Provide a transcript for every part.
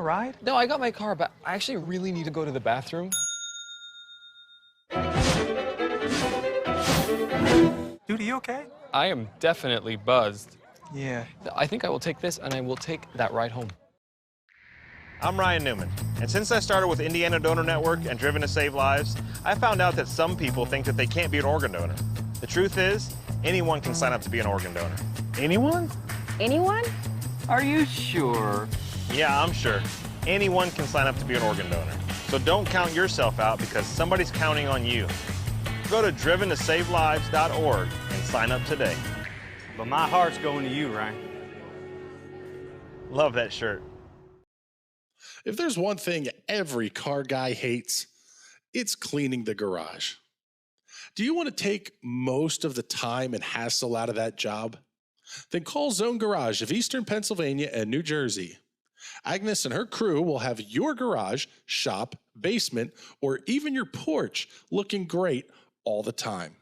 ride? No, I got my car, but I actually really need to go to the bathroom. Dude, are you okay? I am definitely buzzed. Yeah. I think I will take this, and I will take that ride home. I'm Ryan Newman, and since I started with Indiana Donor Network and Driven to Save Lives, I found out that some people think that they can't be an organ donor. The truth is, anyone can sign up to be an organ donor. Anyone? Anyone? Are you sure? Yeah, I'm sure. Anyone can sign up to be an organ donor. So don't count yourself out because somebody's counting on you. Go to driventosavelives.org and sign up today. But my heart's going to you, Ryan. Love that shirt. If there's one thing every car guy hates, it's cleaning the garage. Do you want to take most of the time and hassle out of that job? Then call Zone Garage of Eastern Pennsylvania and New Jersey. Agnes and her crew will have your garage, shop, basement, or even your porch looking great all the time.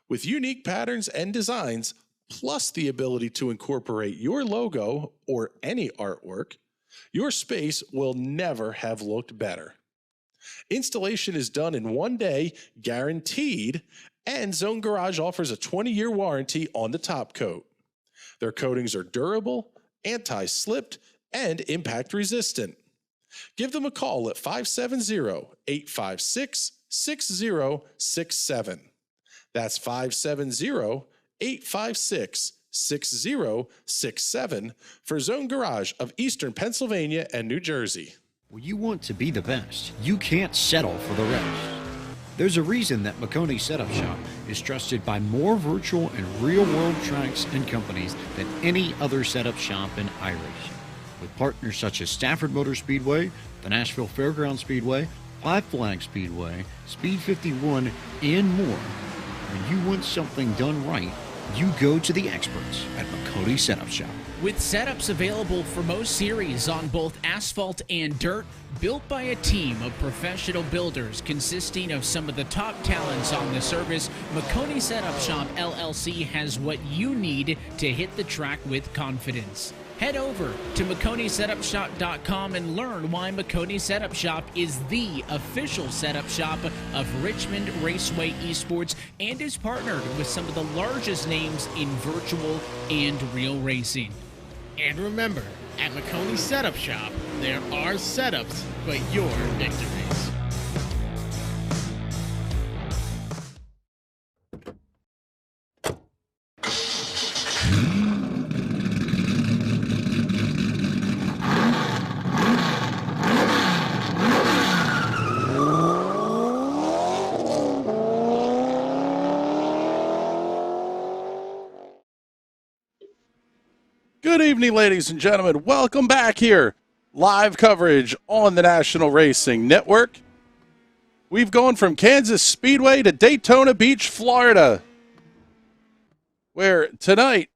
With unique patterns and designs, plus the ability to incorporate your logo or any artwork, your space will never have looked better. Installation is done in 1 day, guaranteed, and Zone Garage offers a 20-year warranty on the top coat. Their coatings are durable, anti-slipped, and impact resistant. Give them a call at 570-856-6067. That's 570-856-6067 for Zone Garage of Eastern Pennsylvania and New Jersey. When you want to be the best, you can't settle for the rest. There's a reason that McConey Setup Shop is trusted by more virtual and real-world tracks and companies than any other setup shop in iRacing. With partners such as Stafford Motor Speedway, the Nashville Fairgrounds Speedway, Five Flag Speedway, Speed 51, and more. When you want something done right, you go to the experts at McConey Setup Shop. With setups available for most series on both asphalt and dirt, built by a team of professional builders consisting of some of the top talents on the service, McConey Setup Shop LLC has what you need to hit the track with confidence. Head over to McConeySetupShop.com and learn why McConey Setup Shop is the official setup shop of Richmond Raceway Esports and is partnered with some of the largest names in virtual and real racing. And remember, at McConey Setup Shop, there are setups, but your victories. Good evening, ladies and gentlemen. Welcome back here. Live coverage on the National Racing Network. We've gone from Kansas Speedway to Daytona Beach, Florida, where tonight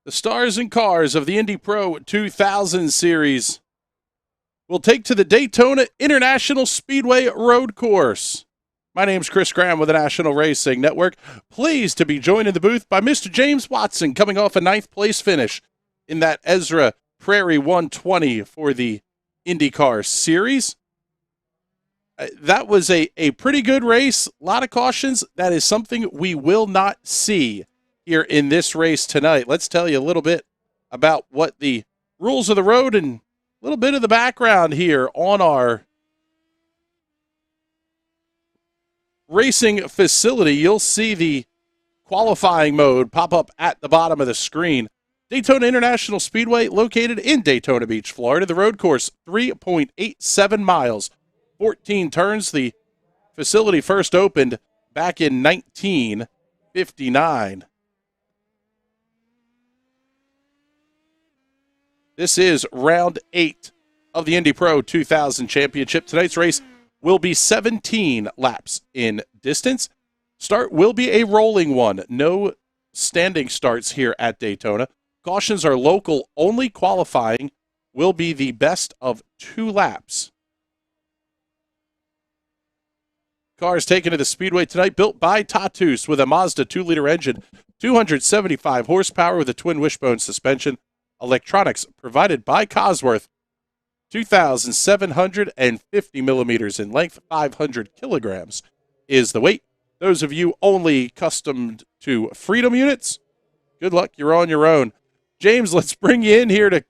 the stars and cars of the Indy Pro 2000 series will take to the Daytona International Speedway Road Course. My name's Chris Graham with the National Racing Network. Pleased to be joined in the booth by Mr. James Watson, coming off a 9th place finish in that Ezra Prairie 120 for the IndyCar Series. That was a pretty good race. A lot of cautions. That is something we will not see here in this race tonight. Let's tell you a little bit about what the rules of the road and a little bit of the background here on our racing facility. You'll see the qualifying mode pop up at the bottom of the screen. Daytona International Speedway, located in Daytona Beach, Florida. The road course, 3.87 miles, 14 turns. The facility first opened back in 1959. This is round 8 of the Indy Pro 2000 Championship. Tonight's race will be 17 laps in distance. Start will be a rolling one. No standing starts here at Daytona. Cautions are local only. Qualifying will be the best of 2 laps. Cars taken to the speedway tonight, built by Tatus with a Mazda 2-liter engine, 275 horsepower with a twin wishbone suspension. Electronics provided by Cosworth. 2,750 millimeters in length, 500 kilograms is the weight. Those of you only accustomed to Freedom units, good luck, you're on your own. James, let's bring you in here to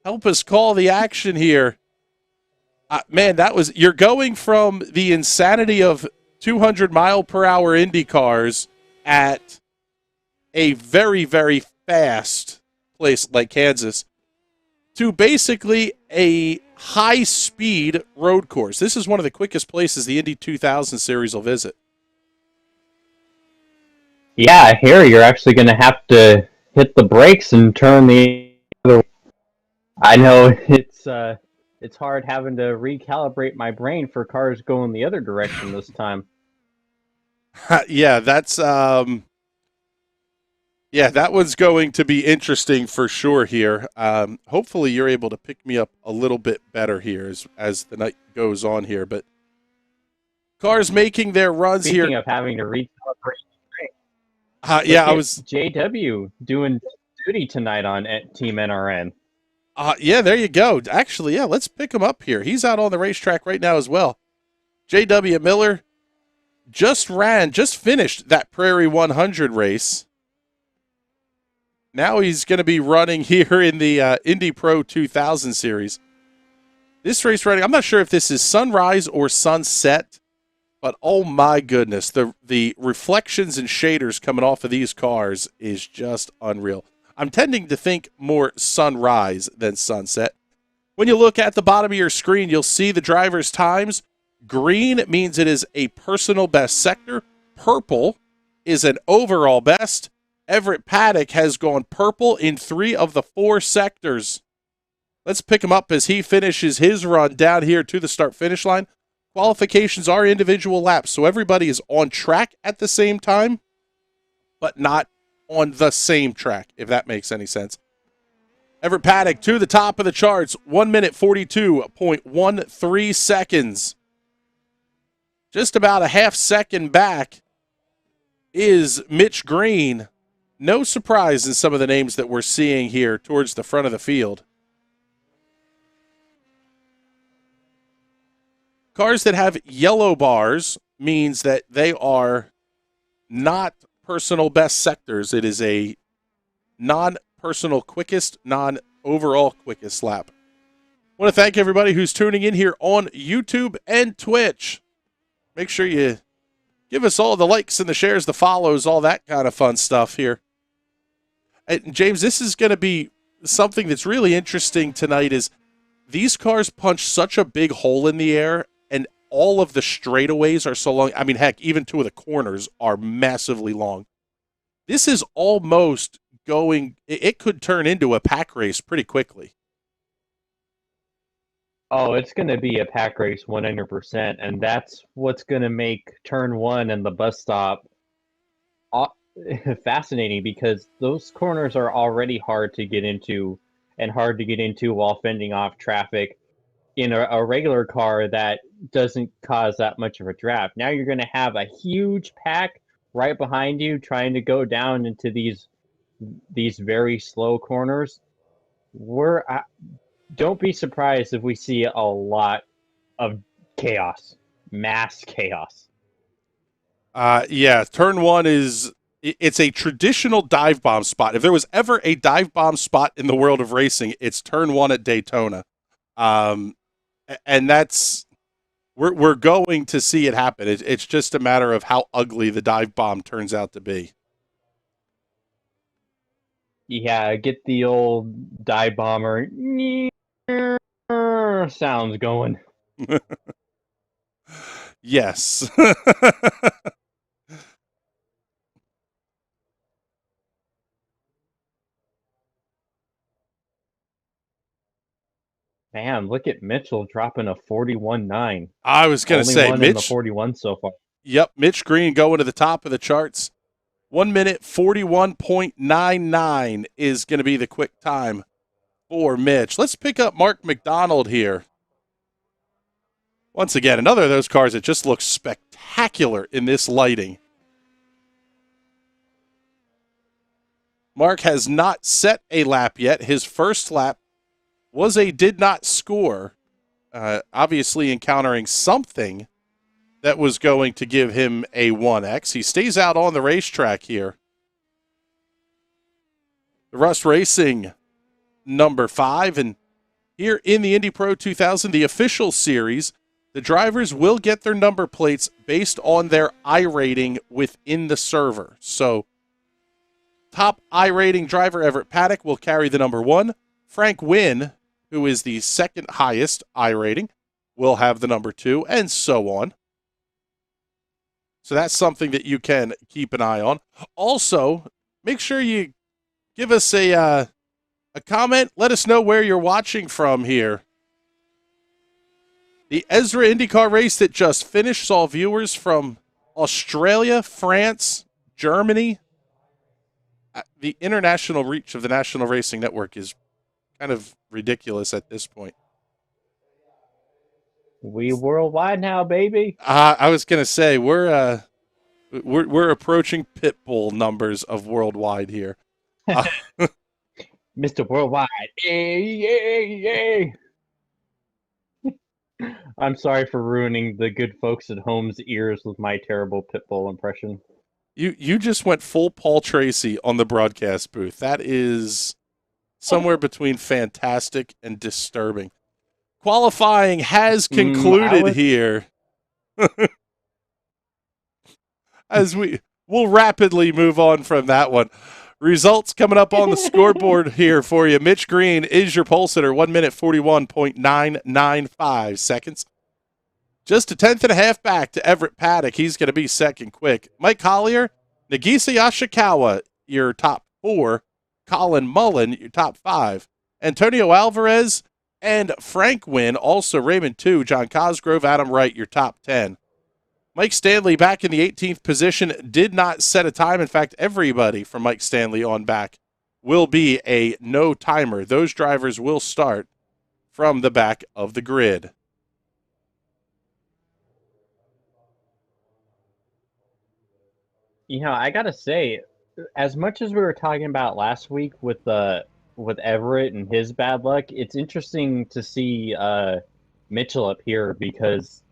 help us call the action here. Man, you're going from the insanity of 200-mile-per-hour Indy cars at a very, very fast place like Kansas to basically a high-speed road course. This is one of the quickest places the Indy 2000 series will visit. Yeah, here you're actually going to have to hit the brakes and turn the other way. I know it's hard having to recalibrate my brain for cars going the other direction this time. Yeah, that's that one's going to be interesting for sure here. Hopefully you're able to pick me up a little bit better here as the night goes on here. But cars making their runs here. Speaking of having to recalibrate, I was JW doing duty tonight on Team NRN. Yeah, there you go. Actually, yeah, let's pick him up here. He's out on the racetrack right now as well. J.W. Miller just finished that Prairie 100 race. Now he's going to be running here in the Indy Pro 2000 series. This race running, I'm not sure if this is sunrise or sunset, but oh my goodness, the reflections and shaders coming off of these cars is just unreal. I'm tending to think more sunrise than sunset. When you look at the bottom of your screen, you'll see the driver's times. Green means it is a personal best sector. Purple is an overall best. Everett Paddock has gone purple in 3 of the 4 sectors. Let's pick him up as he finishes his run down here to the start-finish line. Qualifications are individual laps, so everybody is on track at the same time, but not on the same track, if that makes any sense. Everett Paddock to the top of the charts, 1 minute 42.13 seconds. Just about a half second back is Mitch Green. No surprise in some of the names that we're seeing here towards the front of the field. Cars that have yellow bars means that they are not personal best sectors. It is a non-personal quickest, non-overall quickest lap. I want to thank everybody who's tuning in here on YouTube and Twitch. Make sure you give us all the likes and the shares, the follows, all that kind of fun stuff here. And James, this is going to be something that's really interesting tonight is these cars punch such a big hole in the air, and all of the straightaways are so long. I mean, heck, even 2 of the corners are massively long. This is almost going, it could turn into a pack race pretty quickly. Oh, it's going to be a pack race 100%, and that's what's going to make turn 1 and the bus stop fascinating, because those corners are already hard to get into while fending off traffic in a regular car that doesn't cause that much of a draft. Now you're going to have a huge pack right behind you trying to go down into these very slow corners. Don't be surprised if we see a lot of chaos, mass chaos. Yeah, turn 1 it's a traditional dive bomb spot. If there was ever a dive bomb spot in the world of racing, it's turn 1 at Daytona. And that's, we're going to see it happen. It's just a matter of how ugly the dive bomb turns out to be. Yeah, get the old dive bomber sounds going. Yes. Man, look at Mitchell dropping a 41.9. I was going to say, Mitch in the 41 so far. Yep, Mitch Green going to the top of the charts. 1 minute 41.99 is going to be the quick time for Mitch. Let's pick up Mark McDonald here. Once again, another of those cars that just looks spectacular in this lighting. Mark has not set a lap yet. His first lap was a did not score. obviously encountering something that was going to give him a 1X. He stays out on the racetrack here. The Rust Racing number 5, and here in the Indy Pro 2000, the official series, the drivers will get their number plates based on their iRating within the server. So, top iRating driver Everett Paddock will carry the number 1. Frank Wynn, who is the second highest iRating, will have the number 2, and so on. So that's something that you can keep an eye on. Also, make sure you give us a comment. Let us know where you're watching from here. The Ezra IndyCar race that just finished saw viewers from Australia, France, Germany. The international reach of the National Racing Network is kind of ridiculous at this point. We worldwide now, baby. I was gonna say we're approaching Pitbull numbers of worldwide here. Mr. Worldwide. Yay. I'm sorry for ruining the good folks at home's ears with my terrible Pitbull impression. You just went full Paul Tracy on the broadcast booth. That is somewhere between fantastic and disturbing. Qualifying has concluded here. As we'll rapidly move on from that one. Results coming up on the scoreboard here for you. Mitch Green is your pole sitter, 1 minute 41.995 seconds. Just a tenth and a half back to Everett Paddock. He's going to be second quick. Mike Collier, Nagisa Yoshikawa, your top 4. Colin Mullen, your top 5. Antonio Alvarez and Frank Wynn, also Raymond 2. John Cosgrove, Adam Wright, your top 10. Mike Stanley back in the 18th position, did not set a time. In fact, everybody from Mike Stanley on back will be a no-timer. Those drivers will start from the back of the grid. You know, I gotta say, as much as we were talking about last week with Everett and his bad luck, it's interesting to see Mitchell up here because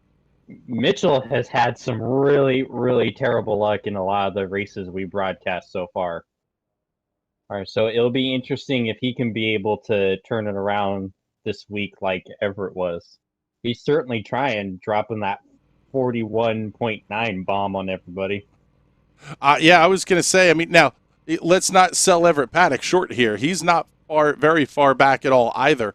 Mitchell has had some really, really terrible luck in a lot of the races we broadcast so far. All right, so it'll be interesting if he can be able to turn it around this week like Everett was. He's certainly trying, dropping that 41.9 bomb on everybody. Yeah, I was going to say, I mean, now, let's not sell Everett Paddock short here. He's not very far back at all either.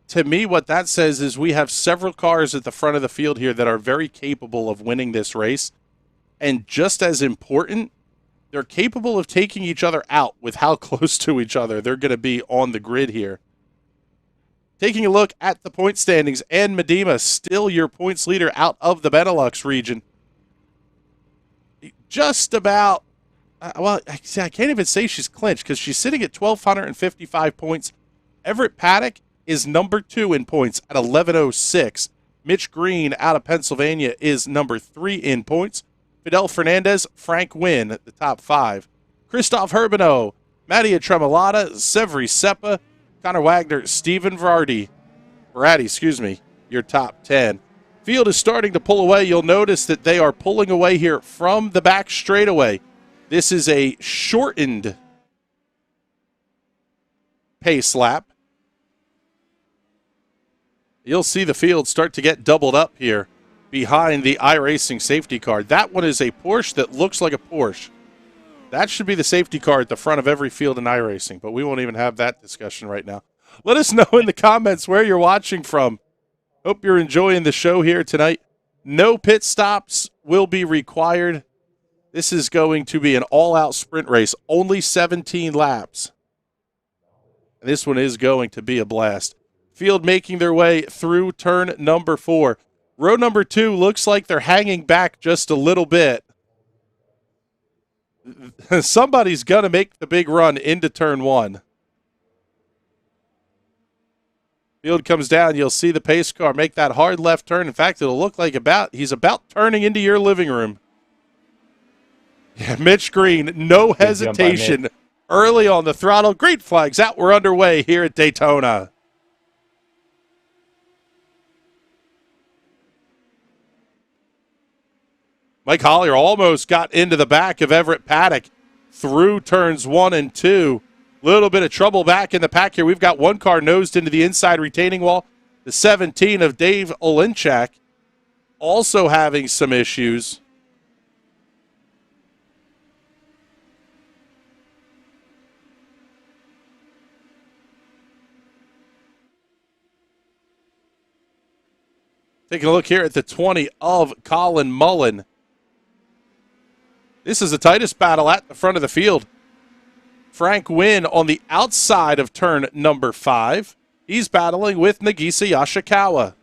To me, what that says is we have several cars at the front of the field here that are very capable of winning this race. And just as important, they're capable of taking each other out with how close to each other they're going to be on the grid here. Taking a look at the point standings, and Medema still your points leader out of the Benelux region. Just about, well, I can't even say she's clinched because she's sitting at 1,255 points. Everett Paddock is number 2 in points at 1,106. Mitch Green out of Pennsylvania is number 3 in points. Fidel Fernandez, Frank Wynn, the top 5. Christoph Herbino, Mattia Tremolata, Severi Seppa, Connor Wagner, Stephen Verratti, your top 10. Field is starting to pull away. You'll notice that they are pulling away here from the back straightaway. This is a shortened pace lap. You'll see the field start to get doubled up here behind the iRacing safety car. That one is a Porsche that looks like a Porsche. That should be the safety car at the front of every field in iRacing, but we won't even have that discussion right now. Let us know in the comments where you're watching from. Hope you're enjoying the show here tonight. No pit stops will be required. This is going to be an all-out sprint race, only 17 laps. And this one is going to be a blast. Field making their way through turn number 4. Row number 2 looks like they're hanging back just a little bit. Somebody's going to make the big run into turn 1. Field comes down. You'll see the pace car make that hard left turn. In fact, it'll look like he's about turning into your living room. Yeah, Mitch Green, no hesitation. Early on the throttle. Great flags out. We're underway here at Daytona. Mike Hollier almost got into the back of Everett Paddock through turns 1 and 2. Little bit of trouble back in the pack here. We've got one car nosed into the inside retaining wall. The 17 of Dave Olenchak also having some issues. Taking a look here at the 20 of Colin Mullen. This is the tightest battle at the front of the field. Frank Wynn on the outside of turn number 5. He's battling with Nagisa Yoshikawa.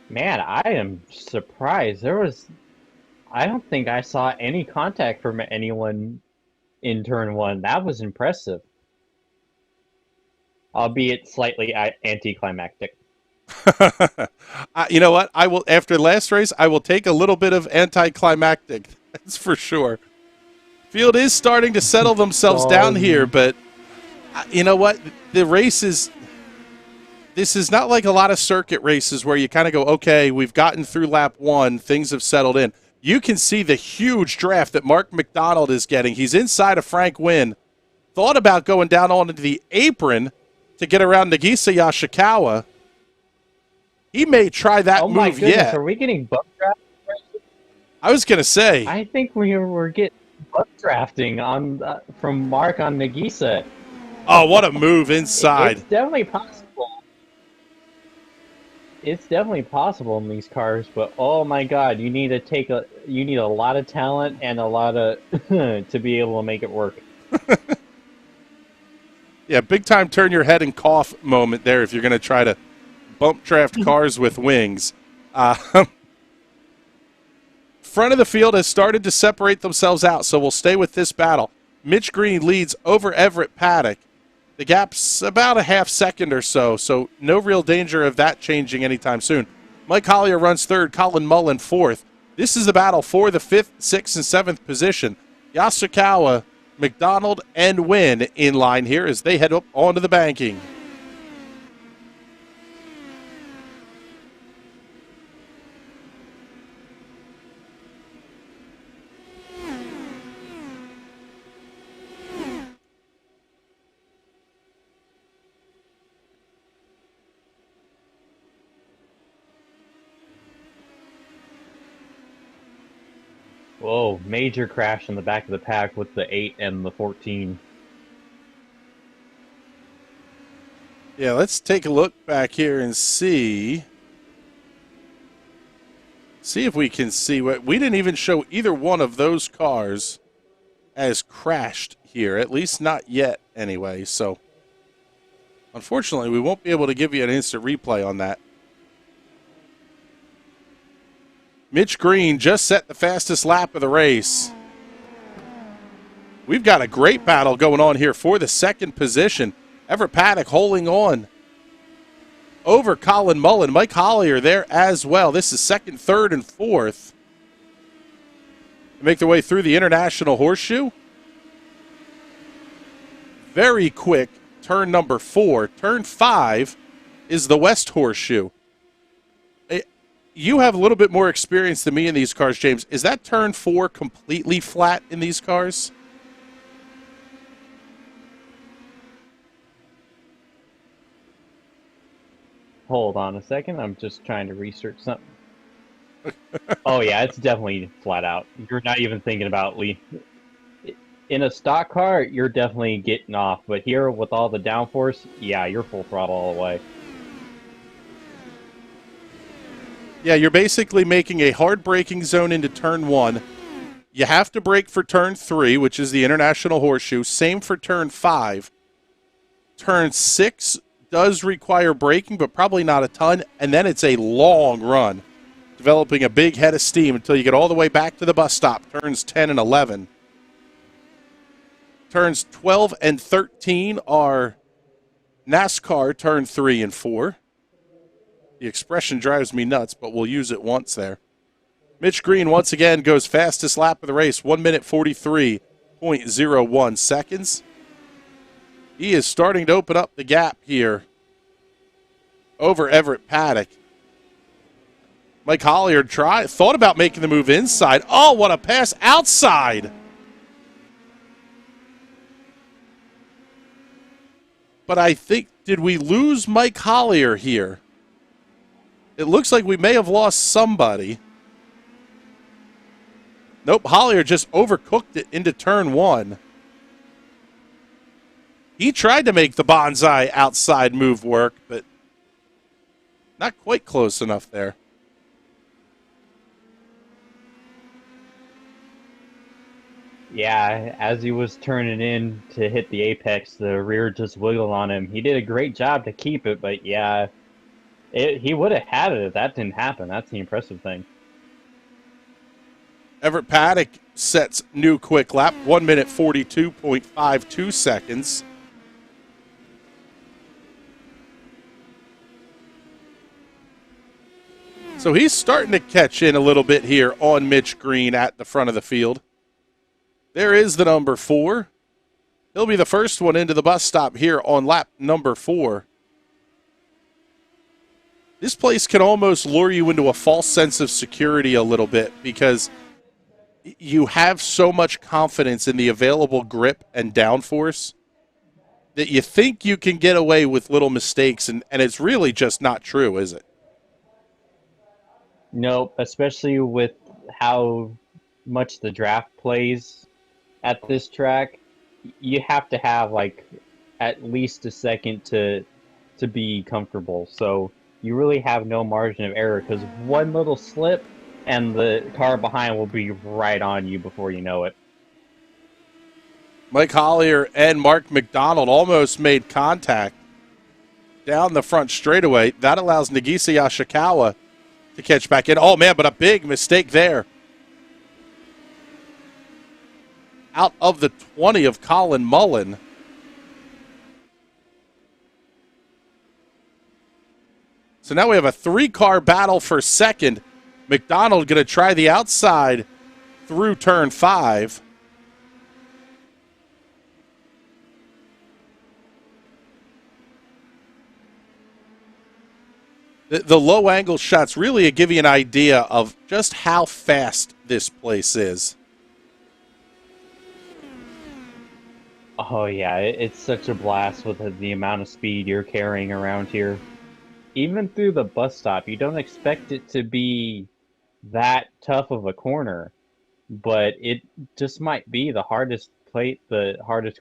Man, I am surprised. I don't think I saw any contact from anyone in turn 1. That was impressive. Albeit slightly anticlimactic. You know what? I will, after last race, I will take a little bit of anticlimactic. That's for sure. Field is starting to settle themselves down here, but you know what? The races, this is not like a lot of circuit races where you kind of go, okay, we've gotten through lap 1, things have settled in. You can see the huge draft that Mark McDonald is getting. He's inside of Frank Wynn. Thought about going down onto the apron to get around Nagisa Yoshikawa. He may try that move my goodness, yet. are we getting bug drafting? I was going to say. I think we're getting bug drafting on from Mark on Nagisa. Oh, what a move inside. It's definitely possible. It's definitely possible in these cars, but oh my god, you need a lot of talent and a lot of to be able to make it work. Yeah, big time turn your head and cough moment there if you're going to try to bump draft cars with wings. Front of the field has started to separate themselves out, so we'll stay with this battle. Mitch Green leads over Everett Paddock. The gap's about a half second or so, so no real danger of that changing anytime soon. Mike Hollier runs third, Colin Mullen fourth. This is the battle for the 5th, 6th, and 7th position. Yasukawa, McDonald, and Wynn in line here as they head up onto the banking. Whoa, major crash in the back of the pack with the 8 and the 14. Yeah, let's take a look back here and see if we can see what we didn't even show either one of those cars as crashed here, at least not yet anyway. So unfortunately, we won't be able to give you an instant replay on that. Mitch Green just set the fastest lap of the race. We've got a great battle going on here for the 2nd position. Everett Paddock holding on over Colin Mullen. Mike Hollier there as well. This is 2nd, 3rd, and 4th. They make their way through the International Horseshoe. Very quick turn number 4. Turn 5 is the West Horseshoe. You have a little bit more experience than me in these cars, James. Is that turn 4 completely flat in these cars? Hold on a second. I'm just trying to research something. Oh, yeah, it's definitely flat out. You're not even thinking about Lee. In a stock car, you're definitely getting off. But here, with all the downforce, yeah, you're full throttle all the way. Yeah, you're basically making a hard braking zone into turn 1. You have to brake for turn 3, which is the International Horseshoe. Same for turn 5. Turn 6 does require braking, but probably not a ton. And then it's a long run, developing a big head of steam until you get all the way back to the bus stop, turns 10 and 11. Turns 12 and 13 are NASCAR turn 3 and 4. The expression drives me nuts, but we'll use it once there. Mitch Green, once again, goes fastest lap of the race, 1 minute 43.6 0.01 seconds. He is starting to open up the gap here over Everett Paddock. Mike Collier thought about making the move inside. Oh, what a pass outside. But I think, did we lose Mike Collier here? It looks like we may have lost somebody. Nope, Hollier just overcooked it into turn 1. He tried to make the bonsai outside move work, but not quite close enough there. Yeah, as he was turning in to hit the apex, the rear just wiggled on him. He did a great job to keep it, but yeah, he would have had it if that didn't happen. That's the impressive thing. Everett Paddock sets new quick lap, 1 minute 42.52 seconds. So he's starting to catch in a little bit here on Mitch Green at the front of the field. There is the number 4. He'll be the first one into the bus stop here on lap number 4. This place can almost lure you into a false sense of security a little bit because you have so much confidence in the available grip and downforce that you think you can get away with little mistakes, and it's really just not true, is it? Nope, especially with how much the draft plays at this track. You have to have like at least a second to be comfortable. So you really have no margin of error because one little slip and the car behind will be right on you before you know it. Mike Collier and Mark McDonald almost made contact down the front straightaway. That allows Nagisa Yoshikawa to catch back in. Oh, man, but a big mistake there. Out of the 20 of Colin Mullen. So now we have a 3-car battle for second. McDonald going to try the outside through turn 5. The low angle shots really give you an idea of just how fast this place is. Oh yeah, it's such a blast with the amount of speed you're carrying around here. Even through the bus stop, you don't expect it to be that tough of a corner, but it just might be the hardest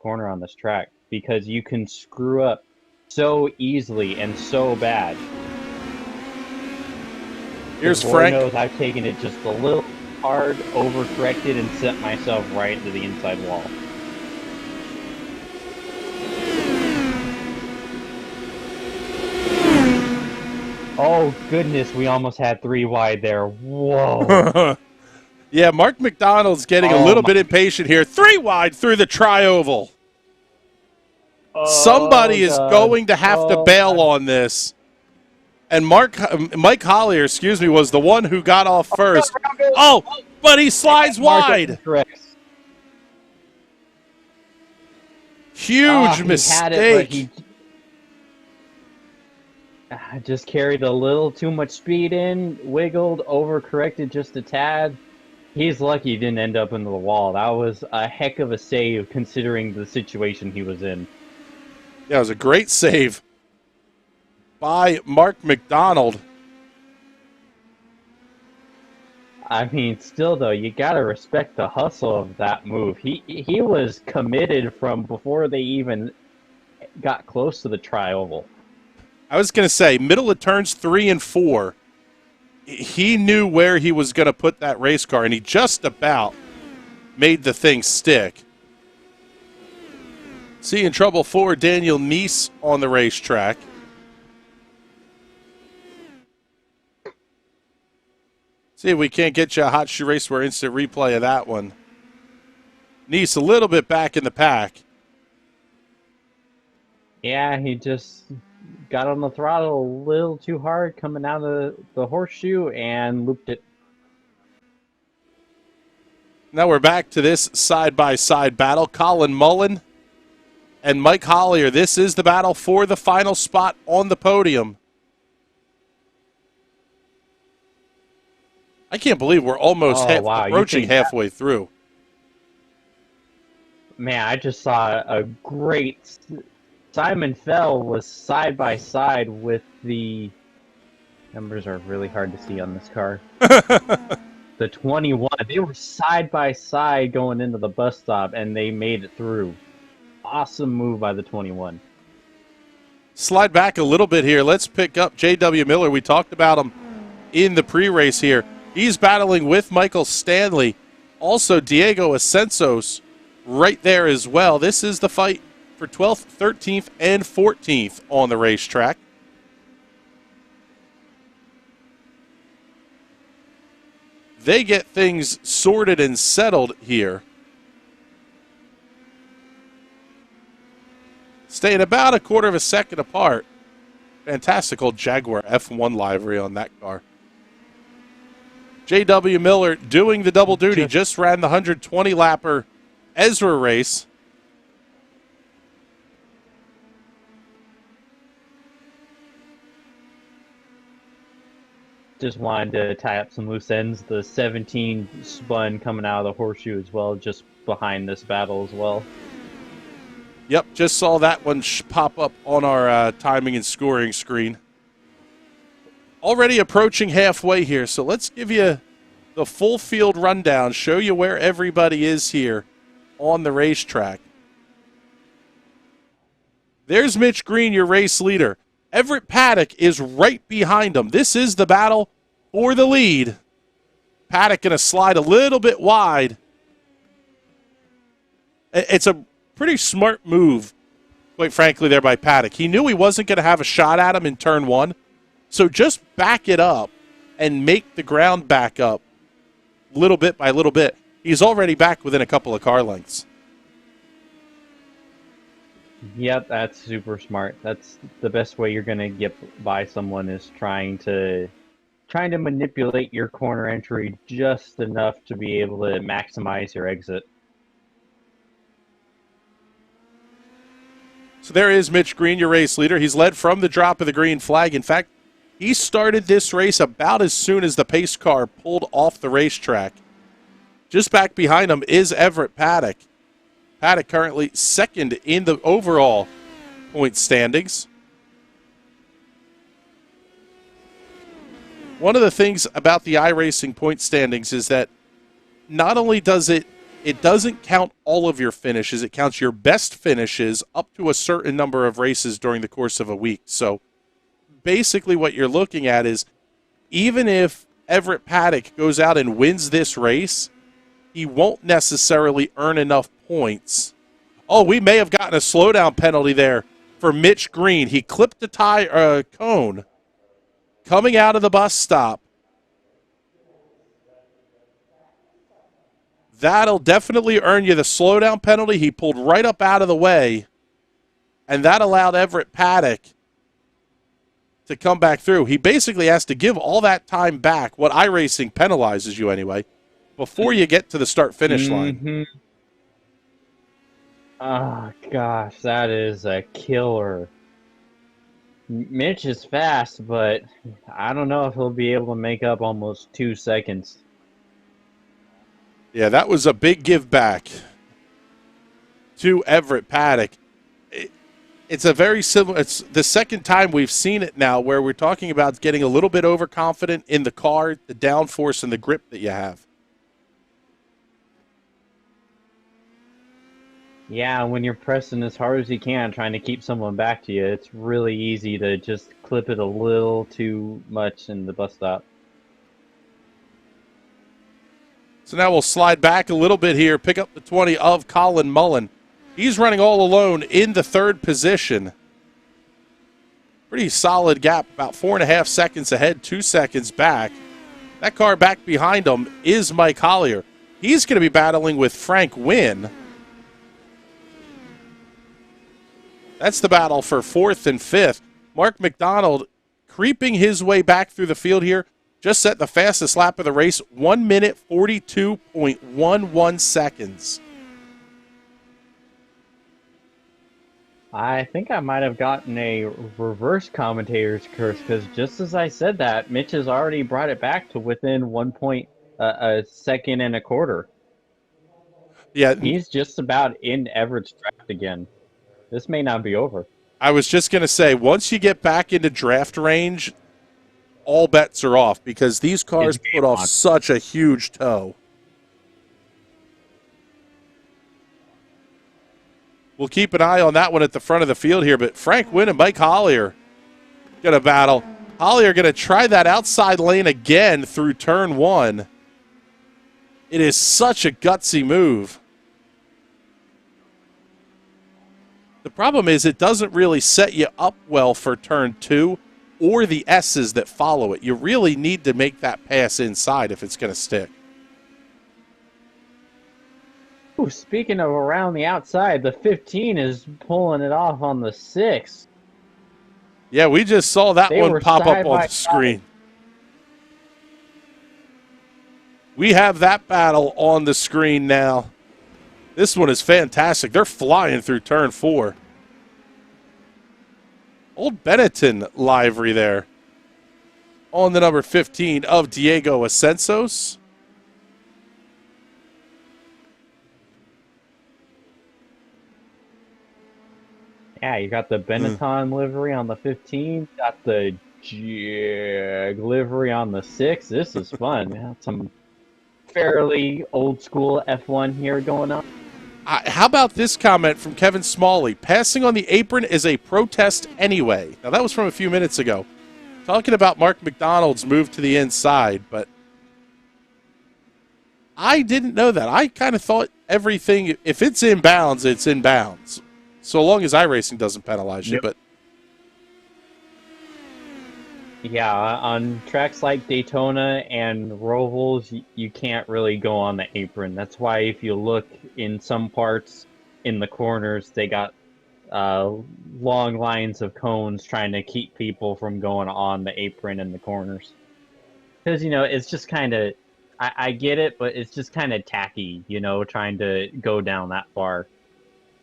corner on this track because you can screw up so easily and so bad. Here's Lord Frank. knows I've taken it just a little hard, overcorrected, and sent myself right into the inside wall. Oh, goodness, we almost had 3 wide there. Whoa. Yeah, Mark McDonald's getting a little bit impatient here. 3 wide through the tri-oval. Somebody is going to have to bail on this. And Mike Collier, was the one who got off first. Oh, but he slides wide. Huge mistake. He just carried a little too much speed in, wiggled, overcorrected just a tad. He's lucky he didn't end up into the wall. That was a heck of a save considering the situation he was in. Yeah, it was a great save by Mark McDonald. I mean, still though, you gotta respect the hustle of that move. He was committed from before they even got close to the tri-oval. I was going to say, middle of turns 3 and 4, he knew where he was going to put that race car, and he just about made the thing stick. See in trouble for Daniel Neese on the racetrack. See if we can't get you a Hot Shoe Raceware instant replay of that one. Neese a little bit back in the pack. Yeah, he just got on the throttle a little too hard coming out of the horseshoe and looped it. Now we're back to this side-by-side battle. Colin Mullen and Mike Hollier. This is the battle for the final spot on the podium. I can't believe we're almost approaching halfway through. Man, I just saw a great... Simon Fell was side-by-side with the... Numbers are really hard to see on this car. The 21. They were side-by-side going into the bus stop, and they made it through. Awesome move by the 21. Slide back a little bit here. Let's pick up J.W. Miller. We talked about him in the pre-race here. He's battling with Michael Stanley. Also, Diego Asensos right there as well. This is the fight for 12th, 13th, and 14th on the racetrack. They get things sorted and settled here. Staying about a quarter of a second apart. Fantastic old Jaguar F1 livery on that car. J.W. Miller doing the double duty. Just ran the 120-lapper Ezra race. Just wanted to tie up some loose ends. The 17 spun coming out of the horseshoe as well, just behind this battle as well. Yep, just saw that one pop up on our timing and scoring screen. Already approaching halfway here, so let's give you the full field rundown, show you where everybody is here on the racetrack. There's Mitch Green, your race leader. Everett Paddock is right behind him. This is the battle for the lead. Paddock going to slide a little bit wide. It's a pretty smart move, quite frankly, there by Paddock. He knew he wasn't going to have a shot at him in turn one, so just back it up and make the ground back up little bit by little bit. He's already back within a couple of car lengths. Yep, that's super smart. That's the best way you're going to get by someone, is trying to manipulate your corner entry just enough to be able to maximize your exit. So there is Mitch Green, your race leader. He's led from the drop of the green flag. In fact, he started this race about as soon as the pace car pulled off the racetrack. Just back behind him is Everett Paddock. Paddock currently second in the overall point standings. One of the things about the iRacing point standings is that not only does it doesn't count all of your finishes, it counts your best finishes up to a certain number of races during the course of a week. So basically what you're looking at is, even if Everett Paddock goes out and wins this race, he won't necessarily earn enough points. Oh, we may have gotten a slowdown penalty there for Mitch Green. He clipped the cone coming out of the bus stop. That'll definitely earn you the slowdown penalty. He pulled right up out of the way, and that allowed Everett Paddock to come back through. He basically has to give all that time back, what iRacing penalizes you anyway, before you get to the start-finish line. Oh, gosh, that is a killer. Mitch is fast, but I don't know if he'll be able to make up almost 2 seconds. Yeah, that was a big give back to Everett Paddock. It's a very similar. It's the second time we've seen it now where we're talking about getting a little bit overconfident in the car, the downforce, and the grip that you have. Yeah, when you're pressing as hard as you can, trying to keep someone back to you, it's really easy to just clip it a little too much in the bus stop. So now we'll slide back a little bit here, pick up the 20 of Colin Mullen. He's running all alone in the third position. Pretty solid gap, about 4.5 seconds ahead, 2 seconds back. That car back behind him is Mike Hollier. He's going to be battling with Frank Wynn. That's the battle for 4th and 5th. Mark McDonald creeping his way back through the field here. just set the fastest lap of the race, 1 minute 42.11 seconds. I think I might have gotten a reverse commentator's curse because just as I said that, Mitch has already brought it back to within a second and a quarter. Yeah, he's just about in Everett's draft again. This may not be over. I was just going to say, once you get back into draft range, all bets are off because these cars put off such a huge tow. We'll keep an eye on that one at the front of the field here, but Frank Wynn and Mike Hollier going to battle. Hollier going to try that outside lane again through turn 1. It is such a gutsy move. The problem is it doesn't really set you up well for turn 2 or the S's that follow it. You really need to make that pass inside if it's going to stick. Ooh, speaking of around the outside, the 15 is pulling it off on the 6. Yeah, we just saw that one pop up on the screen. Side. We have that battle on the screen now. This one is fantastic. They're flying through turn 4. Old Benetton livery there on the number 15 of Diego Ascensos. Yeah, you got the Benetton livery on the 15, got the Jag livery on the 6. This is fun. Some fairly old school F1 here going on. How about this comment from Kevin Smalley? Passing on the apron is a protest anyway. Now, that was from a few minutes ago. Talking about Mark McDonald's move to the inside, but I didn't know that. I kind of thought everything, if it's in bounds, it's in bounds. So long as iRacing doesn't penalize you, but yeah, on tracks like Daytona and Rovals, you can't really go on the apron. That's why if you look in some parts in the corners, they got long lines of cones trying to keep people from going on the apron in the corners. Because, it's just kind of, I get it, but it's just kind of tacky, trying to go down that far.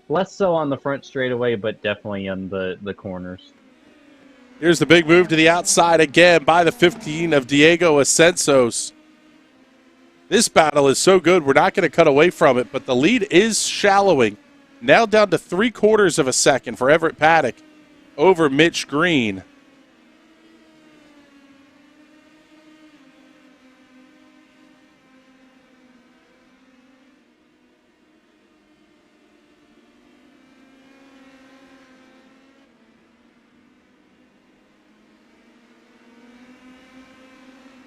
Less so on the front straightaway, but definitely on the corners. Here's the big move to the outside again by the 15 of Diego Ascensos. This battle is so good, we're not going to cut away from it, but the lead is shallowing. Now down to 3/4 of a second for Everett Paddock over Mitch Green.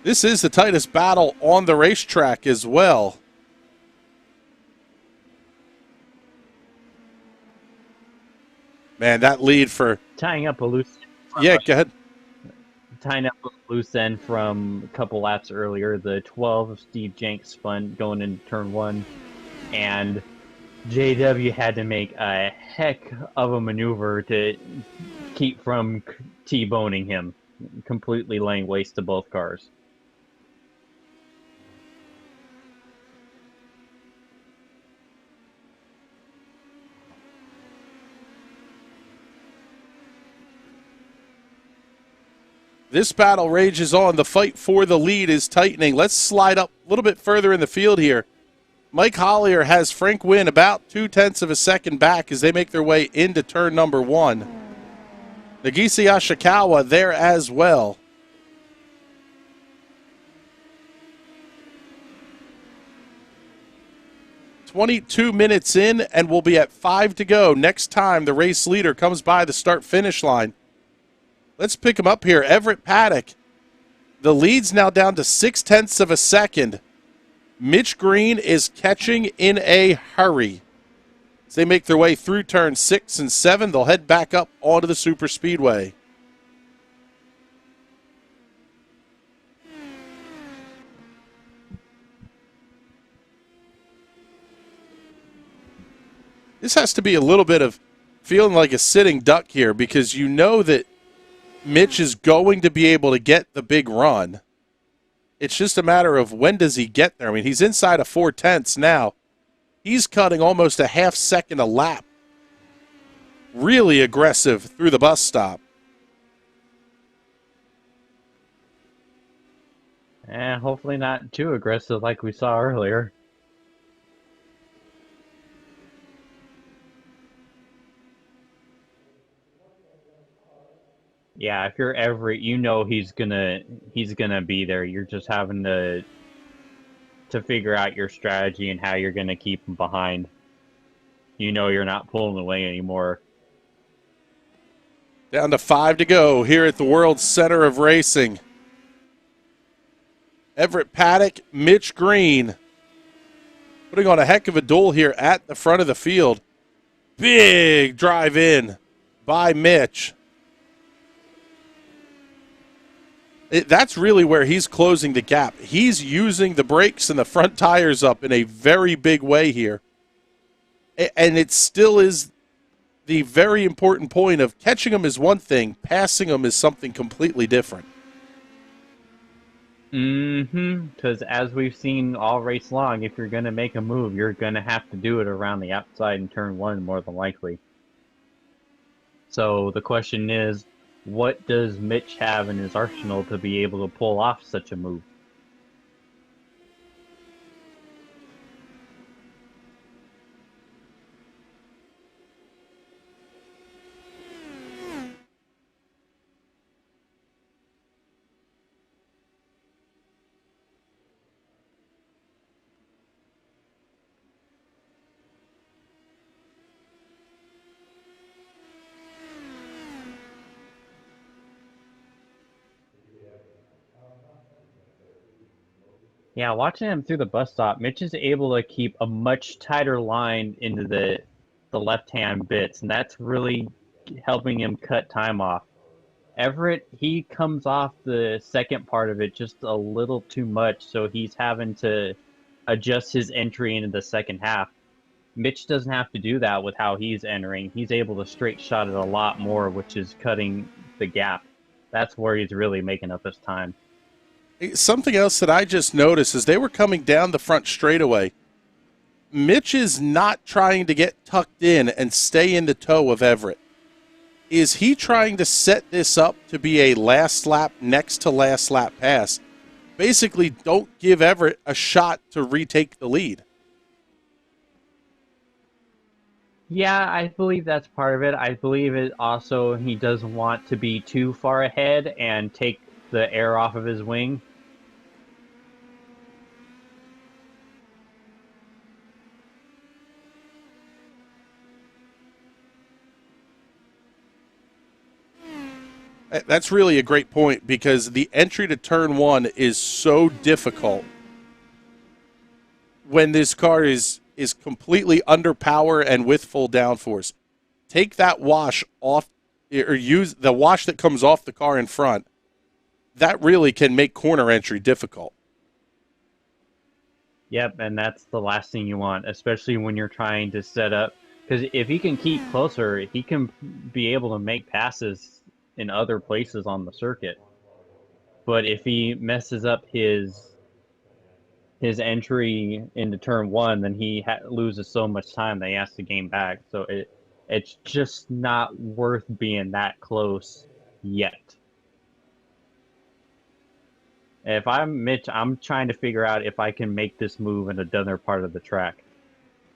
This is the tightest battle on the racetrack as well. Man, that lead for... Tying up a loose... Yeah, go ahead. Tying up a loose end from a couple laps earlier. The 12 of Steve Jenks spun going into turn 1. And JW had to make a heck of a maneuver to keep from T-boning him. Completely laying waste to both cars. This battle rages on. The fight for the lead is tightening. Let's slide up a little bit further in the field here. Mike Hollier has Frank Wynn about 0.2 of a second back as they make their way into turn number 1. Nagisa Yoshikawa there as well. "22 minutes in, and we'll be at 5 to go. Next time the race leader comes by the start-finish line. Let's pick him up here. Everett Paddock. The lead's now down to 0.6 of a second. Mitch Green is catching in a hurry. As they make their way through turn 6 and 7, they'll head back up onto the super speedway. This has to be a little bit of feeling like a sitting duck here because you know that Mitch is going to be able to get the big run. It's just a matter of when does he get there. I mean, he's inside of 4/10 now. He's cutting almost a half second a lap. Really aggressive through the bus stop. Hopefully not too aggressive like we saw earlier. Yeah, if you're Everett, you know he's gonna be there. You're just having to figure out your strategy and how you're gonna keep him behind. You know you're not pulling away anymore. Down to 5 to go here at the World's Center of Racing. Everett Paddock, Mitch Green, putting on a heck of a duel here at the front of the field. Big drive in by Mitch. That's really where he's closing the gap. He's using the brakes and the front tires up in a very big way here. And it still is the very important point of catching them is one thing, passing them is something completely different. Because as we've seen all race long, if you're going to make a move, you're going to have to do it around the outside in turn one more than likely. So the question is, what does Mitch have in his arsenal to be able to pull off such a move? Yeah, watching him through the bus stop, Mitch is able to keep a much tighter line into the left-hand bits, and that's really helping him cut time off. Everett, he comes off the second part of it just a little too much, so he's having to adjust his entry into the second half. Mitch doesn't have to do that with how he's entering. He's able to straight shot it a lot more, which is cutting the gap. That's where he's really making up his time. Something else that I just noticed is they were coming down the front straightaway. Mitch is not trying to get tucked in and stay in the toe of Everett. Is he trying to set this up to be a last lap, next to last lap pass? Basically, don't give Everett a shot to retake the lead. Yeah, I believe that's part of it. I believe it also he doesn't want to be too far ahead and take the air off of his wing. That's really a great point because the entry to turn one is so difficult when this car is completely under power and with full downforce. Take that wash off, or use the wash that comes off the car in front. That really can make corner entry difficult. Yep, and that's the last thing you want, especially when you're trying to set up. Because if he can keep closer, he can be able to make passes in other places on the circuit. But if he messes up his entry into turn one, then he loses so much time that he has to gain back. So it's just not worth being that close yet. If I'm Mitch, I'm trying to figure out if I can make this move in another part of the track,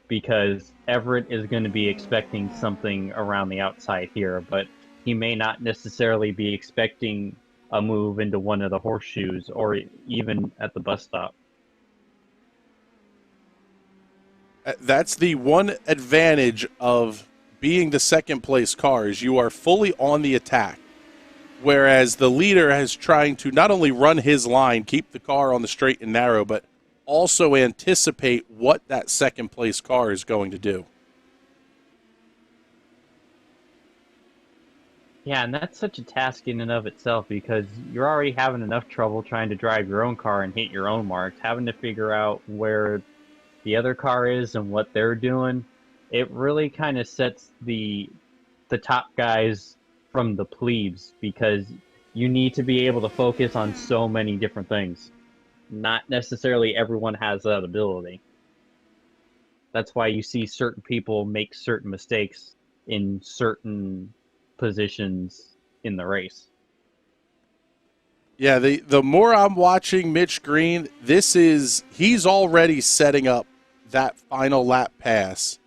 because Everett is going to be expecting something around the outside here, but he may not necessarily be expecting a move into one of the horseshoes or even at the bus stop. That's the one advantage of being the second place car is you are fully on the attack. Whereas the leader is trying to not only run his line, keep the car on the straight and narrow, but also anticipate what that second place car is going to do. Yeah, and that's such a task in and of itself because you're already having enough trouble trying to drive your own car and hit your own marks, having to figure out where the other car is and what they're doing. It really kind of sets the top guys from the plebes because you need to be able to focus on so many different things. not necessarily everyone has that ability. That's why you see certain people make certain mistakes in certain positions in the race. Yeah, the more I'm watching Mitch Green, he's already setting up that final lap pass.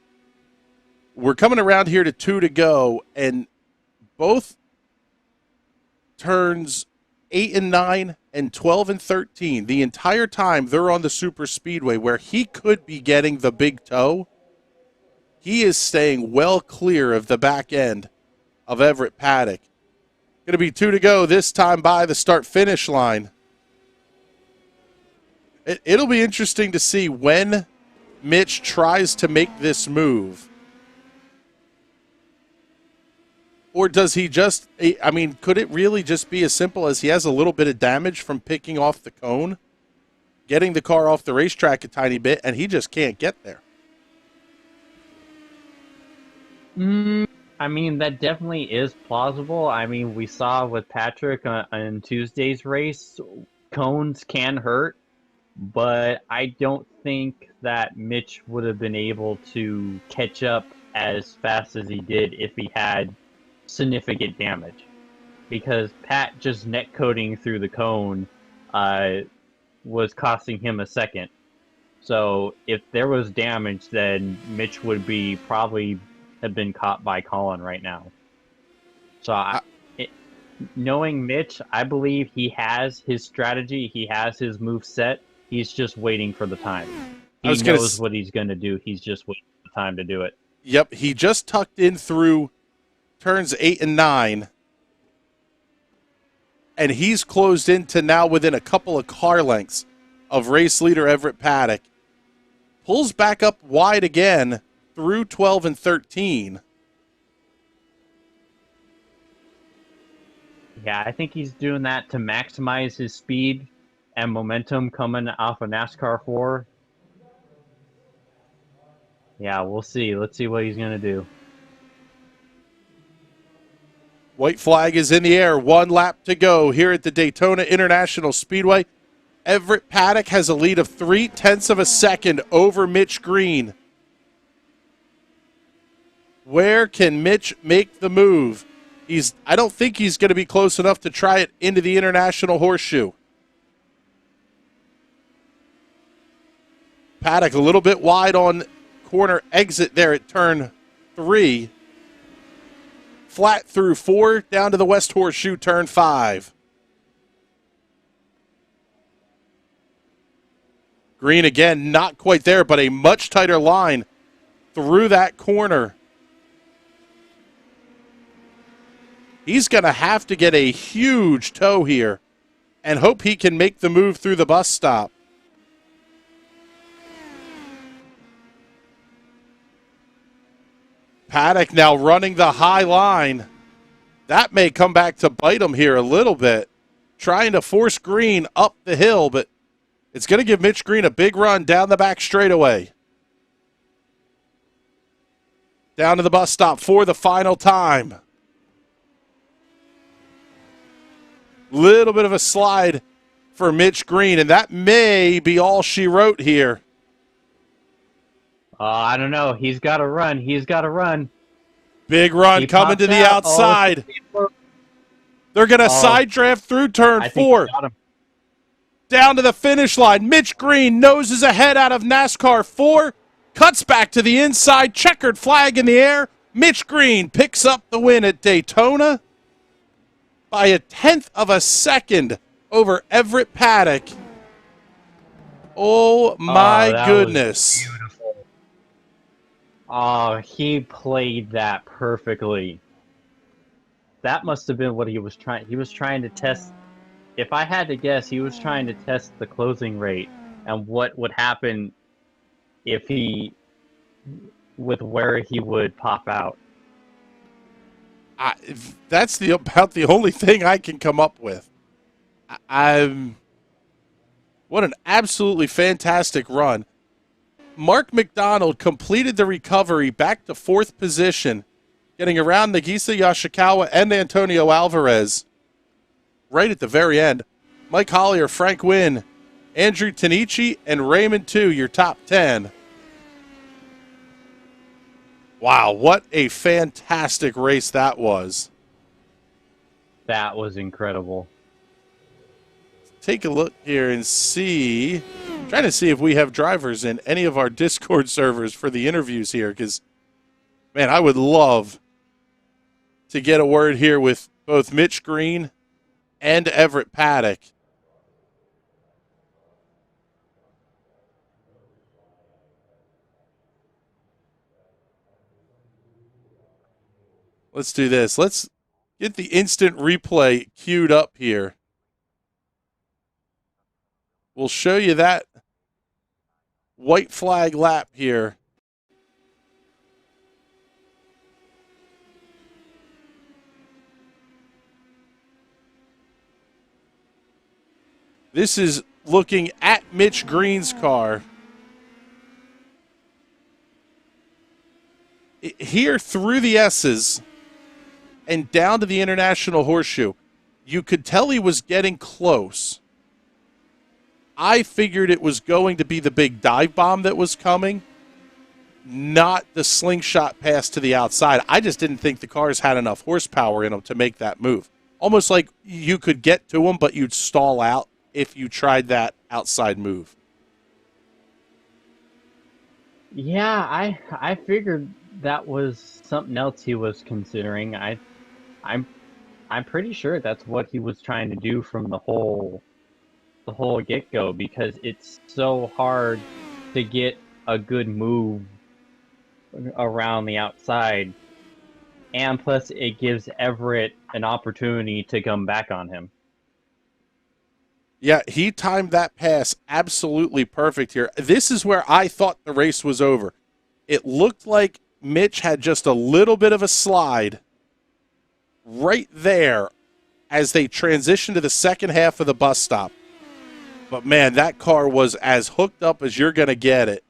We're coming around here to 2 to go, and both turns 8 and 9 and 12 and 13, the entire time they're on the super speedway where he could be getting the big toe, he is staying well clear of the back end of Everett Paddock. Going to be 2 to go, this time by the start-finish line. It'll be interesting to see when Mitch tries to make this move. Or does he just, I mean, could it really just be as simple as he has a little bit of damage from picking off the cone, getting the car off the racetrack a tiny bit, and he just can't get there? I mean, that definitely is plausible. I mean, we saw with Patrick on Tuesday's race, cones can hurt, but I don't think that Mitch would have been able to catch up as fast as he did if he had significant damage. Because Pat just net coating through the cone was costing him a second. So if there was damage, then Mitch would be probably have been caught by Colin right now. So knowing Mitch, I believe he has his strategy. He has his move set. He's just waiting for the time. He knows what he's going to do. He's just waiting for the time to do it. Yep, he just tucked in through turns 8 and 9. And he's closed into now within a couple of car lengths of race leader Everett Paddock. Pulls back up wide again through 12 and 13. Yeah, I think he's doing that to maximize his speed and momentum coming off of NASCAR 4. Yeah, we'll see. Let's see what he's going to do. White flag is in the air. 1 lap to go here at the Daytona International Speedway. Everett Paddock has a lead of 0.3 of a second over Mitch Green. Where can Mitch make the move? I don't think he's going to be close enough to try it into the International Horseshoe. Paddock a little bit wide on corner exit there at turn 3. Flat through 4, down to the West Horseshoe, turn 5. Green again, not quite there, but a much tighter line through that corner. He's going to have to get a huge toe here and hope he can make the move through the bus stop. Paddock now running the high line. That may come back to bite him here a little bit. Trying to force Green up the hill, but it's going to give Mitch Green a big run down the back straightaway. Down to the bus stop for the final time. Little bit of a slide for Mitch Green, and that may be all she wrote here. I don't know. He's got to run. He's got to run. Big run coming to the outside. They're going to side draft through turn 4. Down to the finish line. Mitch Green noses ahead out of NASCAR 4. Cuts back to the inside. Checkered flag in the air. Mitch Green picks up the win at Daytona by 1/10 of a second over Everett Paddock. Oh, my goodness. Oh, he played that perfectly. That must have been what he was trying. He was trying to test. If I had to guess, he was trying to test the closing rate and what would happen if with where he would pop out. That's about the only thing I can come up with. What an absolutely fantastic run. Mark McDonald completed the recovery back to 4th position, getting around Nagisa Yoshikawa and Antonio Alvarez right at the very end. Mike Hollier, Frank Wynn, Andrew Tanichi and Raymond 2, your top 10. Wow, what a fantastic race that was. That was incredible. Take a look here and see. I'm trying to see if we have drivers in any of our Discord servers for the interviews here, because, man, I would love to get a word here with both Mitch Green and Everett Paddock. Let's do this. Let's get the instant replay queued up here. We'll show you that white flag lap here. This is looking at Mitch Green's car. Here through the S's and down to the International Horseshoe, you could tell he was getting close. I figured it was going to be the big dive bomb that was coming, not the slingshot pass to the outside. I just didn't think the cars had enough horsepower in them to make that move. Almost like you could get to them, but you'd stall out if you tried that outside move. Yeah, I figured that was something else he was considering. I'm pretty sure that's what he was trying to do from the whole get-go, because it's so hard to get a good move around the outside, and plus it gives Everett an opportunity to come back on him. Yeah, he timed that pass absolutely perfect here. This is where I thought the race was over. It looked like Mitch had just a little bit of a slide right there as they transitioned to the second half of the bus stop. But, man, that car was as hooked up as you're going to get it.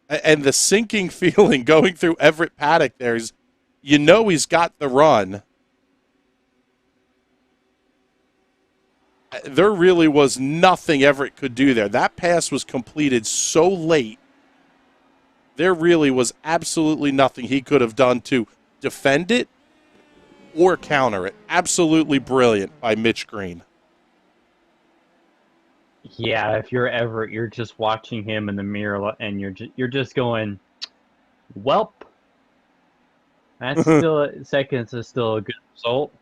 And the sinking feeling going through Everett Paddock there is, you know he's got the run. There really was nothing Everett could do there. That pass was completed so late. There really was absolutely nothing he could have done to defend it or counter it. Absolutely brilliant by Mitch Green. Yeah, if you're Everett, you're just watching him in the mirror, and you're just going, "Welp." That's still seconds is still a good result.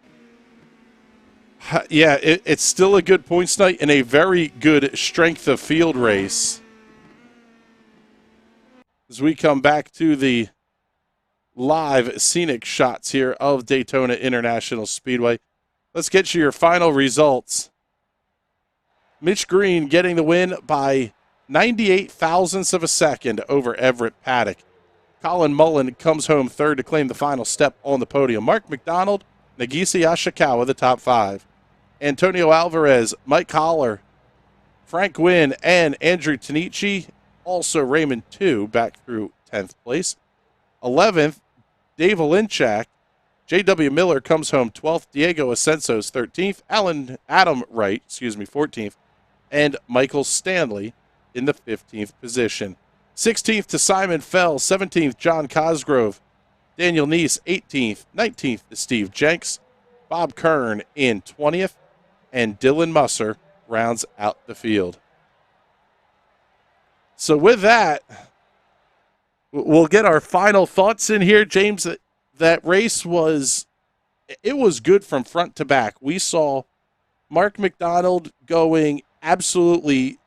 Yeah, it's still a good points night and a very good strength of field race. As we come back to the live scenic shots here of Daytona International Speedway, let's get you your final results. Mitch Green getting the win by 98 thousandths of a second over Everett Paddock. Colin Mullen comes home third to claim the final step on the podium. Mark McDonald, Nagisa Yashikawa, the top five. Antonio Alvarez, Mike Holler, Frank Gwynn, and Andrew Tanichi, also Raymond 2, back through 10th place. 11th, Dave Olinchak. J.W. Miller comes home 12th. Diego Asenso's 13th. Adam Wright, 14th. And Michael Stanley in the 15th position. 16th to Simon Fell. 17th, John Cosgrove. Daniel Neese, 18th. 19th to Steve Jenks. Bob Kern in 20th. And Dylan Musser rounds out the field. So with that, we'll get our final thoughts in here. James, that race was good from front to back. We saw Mark McDonald going absolutely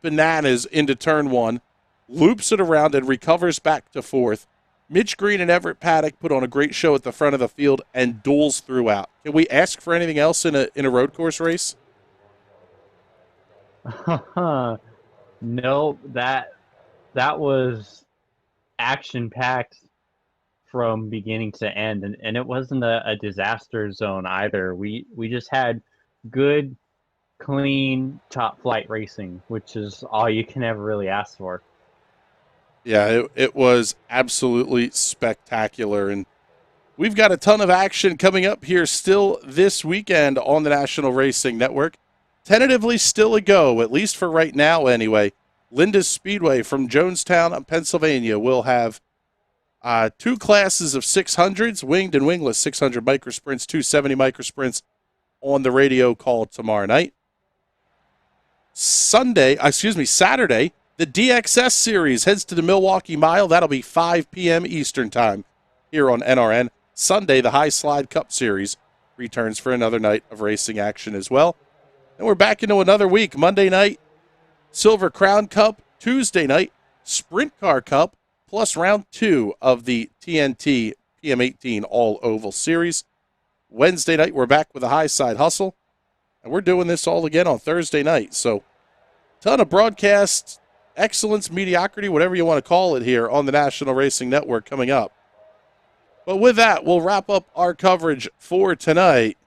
bananas into turn one, loops it around and recovers back to fourth. Mitch Green and Everett Paddock put on a great show at the front of the field and duels throughout. Can we ask for anything else in a road course race? No, that was action-packed from beginning to end, and it wasn't a disaster zone either. We just had good, clean, top-flight racing, which is all you can ever really ask for. Yeah, it was absolutely spectacular. And We've got a ton of action coming up here still this weekend on the National Racing Network. Tentatively still a go, at least for right now anyway. Linda's Speedway from Jonestown, Pennsylvania will have two classes of 600s, winged and wingless 600 microsprints, 270 microsprints on the radio call tomorrow night. Saturday, the DXS Series heads to the Milwaukee Mile. That'll be 5 p.m. Eastern Time here on NRN. Sunday, the High Slide Cup Series returns for another night of racing action as well. And we're back into another week. Monday night, Silver Crown Cup. Tuesday night, Sprint Car Cup, plus round 2 of the TNT PM18 All Oval Series. Wednesday night, we're back with the High Side Hustle. And we're doing this all again on Thursday night. So, ton of broadcast excellence, mediocrity, whatever you want to call it here on the National Racing Network coming up. But with that, we'll wrap up our coverage for tonight.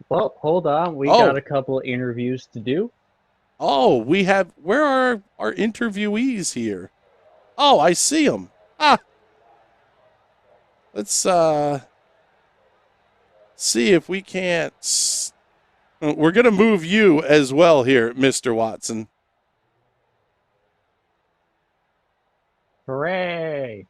Well, hold on. We got a couple of interviews to do. Oh, we have... Where are our interviewees here? Oh, I see them. Let's see if we can't... We're going to move you as well here, Mr. Watson. Hooray!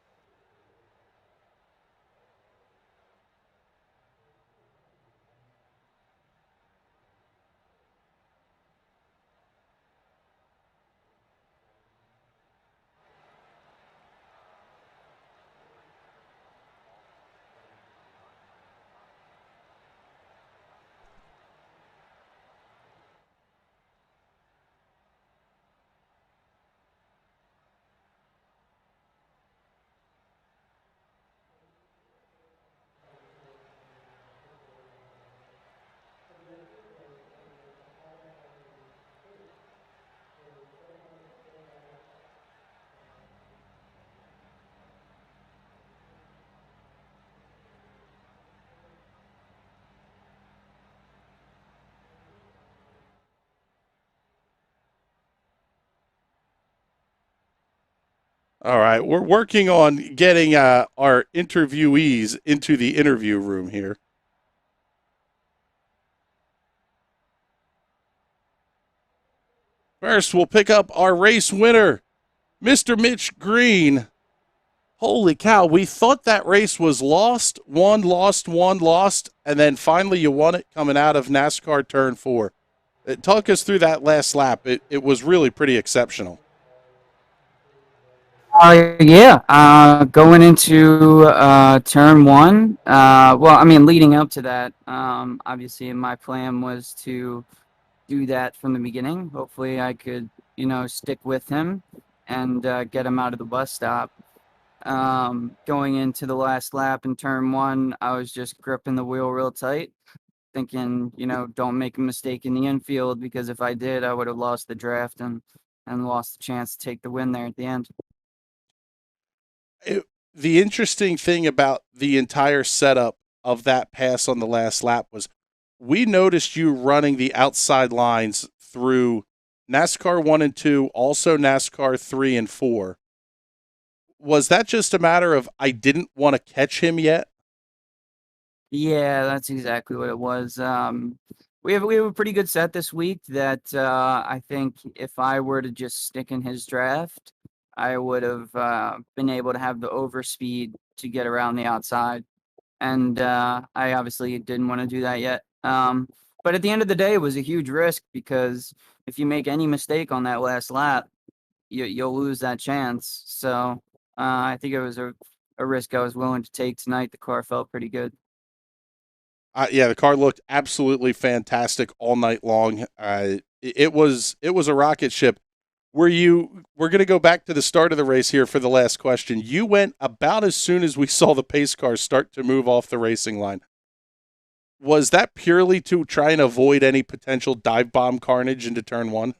All right, we're working on getting our interviewees into the interview room here. First, we'll pick up our race winner, Mr. Mitch Green. Holy cow, we thought that race was lost, and then finally you won it coming out of NASCAR Turn 4. Talk us through that last lap. It was really pretty exceptional. Going into turn 1, leading up to that, obviously my plan was to do that from the beginning. Hopefully I could, stick with him and get him out of the bus stop. Going into the last lap in turn 1, I was just gripping the wheel real tight, thinking, don't make a mistake in the infield, because if I did, I would have lost the draft and lost the chance to take the win there at the end. The interesting thing about the entire setup of that pass on the last lap was we noticed you running the outside lines through NASCAR 1 and 2, also NASCAR 3 and 4. Was that just a matter of I didn't want to catch him yet? Yeah, that's exactly what it was. We have a pretty good set this week that I think if I were to just stick in his draft, I would have been able to have the overspeed to get around the outside. And I obviously didn't want to do that yet. But at the end of the day, it was a huge risk, because if you make any mistake on that last lap, you'll lose that chance. So I think it was a risk I was willing to take tonight. The car felt pretty good. The car looked absolutely fantastic all night long. It was a rocket ship. We're going to go back to the start of the race here for the last question. You went about as soon as we saw the pace cars start to move off the racing line. Was that purely to try and avoid any potential dive bomb carnage into turn 1?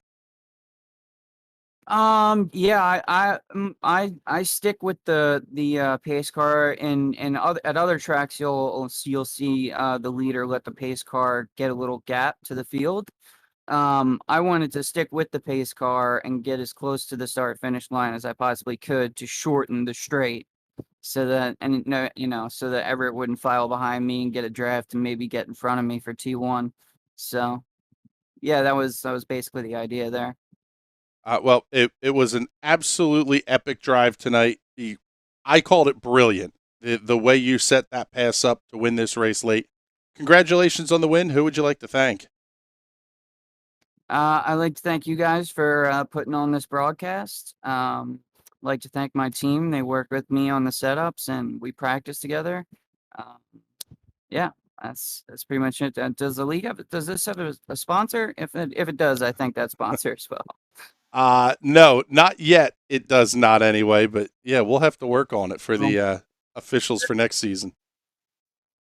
I stick with the pace car, and at other tracks you'll see the leader let the pace car get a little gap to the field. I wanted to stick with the pace car and get as close to the start finish line as I possibly could to shorten the straight. so that and no, so that Everett wouldn't file behind me and get a draft and maybe get in front of me for T1. So yeah, that was basically the idea there. Well, it was an absolutely epic drive tonight. I called it brilliant. The way you set that pass up to win this race late. Congratulations on the win. Who would you like to thank? I'd like to thank you guys for putting on this broadcast. I'd like to thank my team. They work with me on the setups and we practice together. Um, yeah, that's pretty much it. Does the league does this have a sponsor? If it does, I thank that sponsor as well. No, not yet. It does not anyway, but yeah, we'll have to work on it for the officials for next season.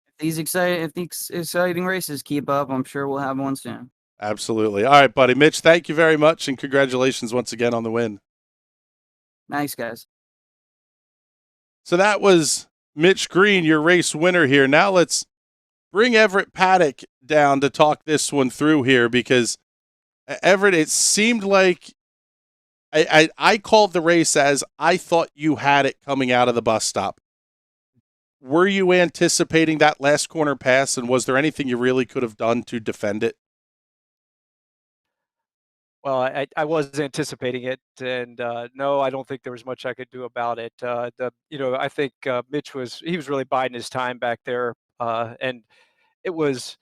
If these exciting races keep up, I'm sure we'll have one soon. Absolutely. All right, buddy. Mitch, thank you very much, and congratulations once again on the win. Nice, guys. So that was Mitch Green, your race winner here. Now let's bring Everett Paddock down to talk this one through here, because Everett, it seemed like I called the race as I thought you had it coming out of the bus stop. Were you anticipating that last corner pass, and was there anything you really could have done to defend it? Well, I was anticipating it, and no, I don't think there was much I could do about it. I think Mitch was really biding his time back there, and it was,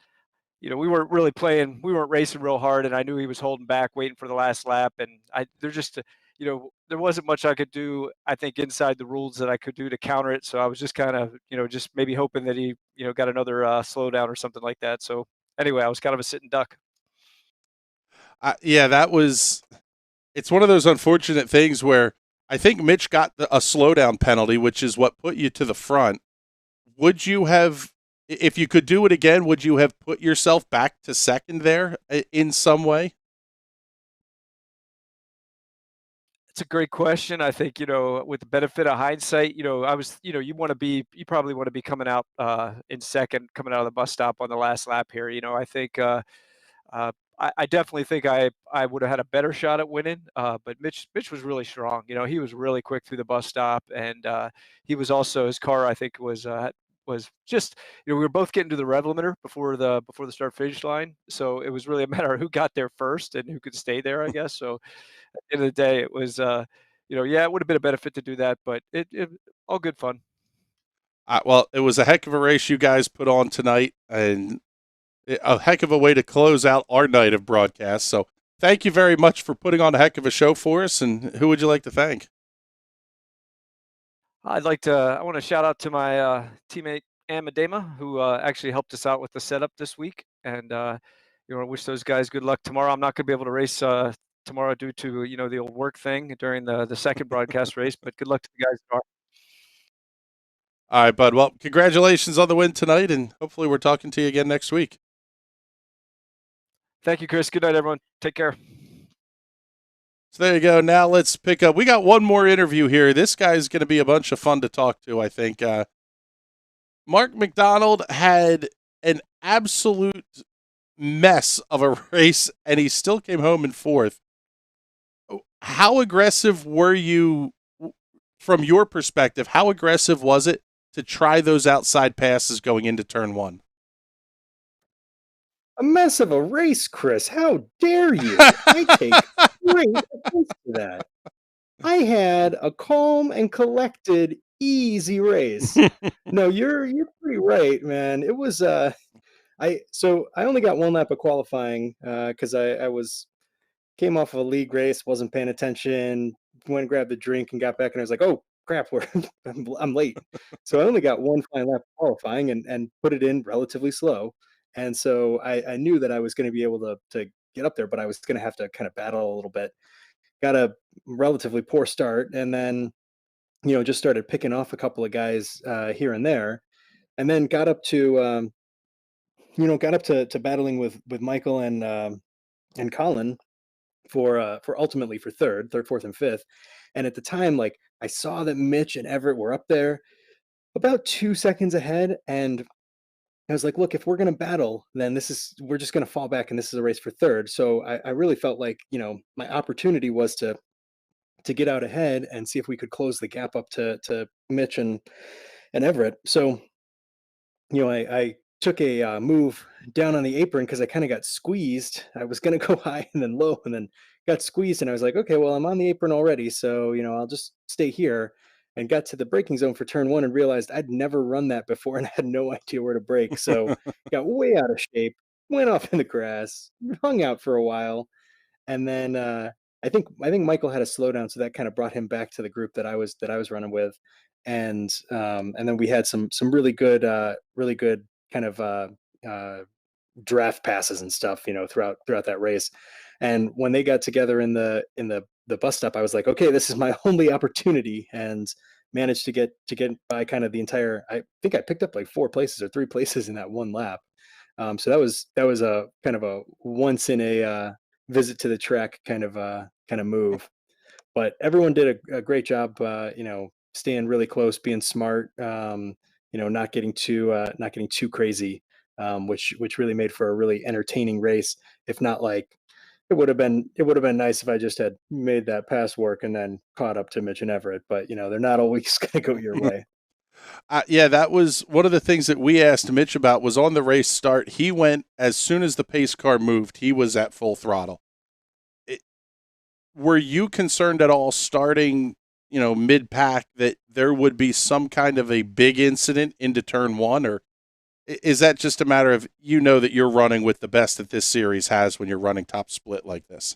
we weren't really playing, we weren't racing real hard, and I knew he was holding back, waiting for the last lap, and there wasn't much I could do. I think inside the rules that I could do to counter it, so I was just kind of, just maybe hoping that he, got another slowdown or something like that. So anyway, I was kind of a sitting duck. Yeah, it's one of those unfortunate things where I think Mitch got a slowdown penalty, which is what put you to the front. Would you have, if you could do it again, would you have put yourself back to second there in some way? It's a great question. I think, with the benefit of hindsight, I was, you probably want to be coming out in second, coming out of the bus stop on the last lap here. I think, I definitely think I would have had a better shot at winning, but Mitch was really strong. He was really quick through the bus stop, and he was also, his car, I think, was just, we were both getting to the rev limiter before the start finish line, so it was really a matter of who got there first and who could stay there, I guess. So at the end of the day, it was yeah, it would have been a benefit to do that, but it all good fun. Well, it was a heck of a race you guys put on tonight, and a heck of a way to close out our night of broadcast. So thank you very much for putting on a heck of a show for us. And who would you like to thank? I want to shout out to my teammate Amadema, who actually helped us out with the setup this week. And I wish those guys good luck tomorrow. I'm not going to be able to race tomorrow due to the old work thing during the second broadcast race, but good luck to the guys tomorrow. All right, bud. Well, congratulations on the win tonight, and hopefully we're talking to you again next week. Thank you, Chris. Good night, everyone. Take care. So there you go. Now let's pick up. We got one more interview here. This guy's going to be a bunch of fun to talk to, I think. Mark McDonald had an absolute mess of a race, and he still came home in fourth. How aggressive were you, from your perspective, how aggressive was it to try those outside passes going into turn one? A mess of a race, Chris. How dare you? I take great offense to that. I had a calm and collected, easy race. No, you're pretty right, man. It was I only got one lap of qualifying because I came off of a league race, wasn't paying attention, went and grabbed a drink and got back, and I was like, oh crap, I'm late. So I only got one final lap of qualifying and put it in relatively slow. And so I knew that I was going to be able to get up there, but I was going to have to kind of battle a little bit. Got a relatively poor start, and then just started picking off a couple of guys here and there, and then got up to to battling with Michael and Colin for ultimately for third, fourth, and fifth. And at the time, like, I saw that Mitch and Everett were up there about 2 seconds ahead, and I was like, look, if we're going to battle, then we're just going to fall back, and this is a race for third. So I really felt like, my opportunity was to to get out ahead and see if we could close the gap up to Mitch and Everett. So, I took a move down on the apron because I kind of got squeezed. I was going to go high and then low and then got squeezed. And I was like, okay, well, I'm on the apron already. So, I'll just stay here, and got to the braking zone for turn one and realized I'd never run that before and had no idea where to brake. So got way out of shape, went off in the grass, hung out for a while. And then I think Michael had a slowdown, so that kind of brought him back to the group that I was running with, and then we had some really good kind of uh, draft passes and stuff, throughout that race. And when they got together in the bus stop, I was like, okay, this is my only opportunity, and managed to get by kind of the entire. I think I picked up like 4 places or 3 places in that one lap. So that was a kind of a once in a visit to the track kind of move. But everyone did a great job, staying really close, being smart, not getting too crazy, which really made for a really entertaining race. If not, like, it would have been nice if I just had made that pass work and then caught up to Mitch and Everett. But they're not always going to go your way. Yeah, that was one of the things that we asked Mitch about was on the race start. He went as soon as the pace car moved, he was at full throttle. Were you concerned at all starting, mid-pack that there would be some kind of a big incident into turn one, or is that just a matter of that you're running with the best that this series has when you're running top split like this?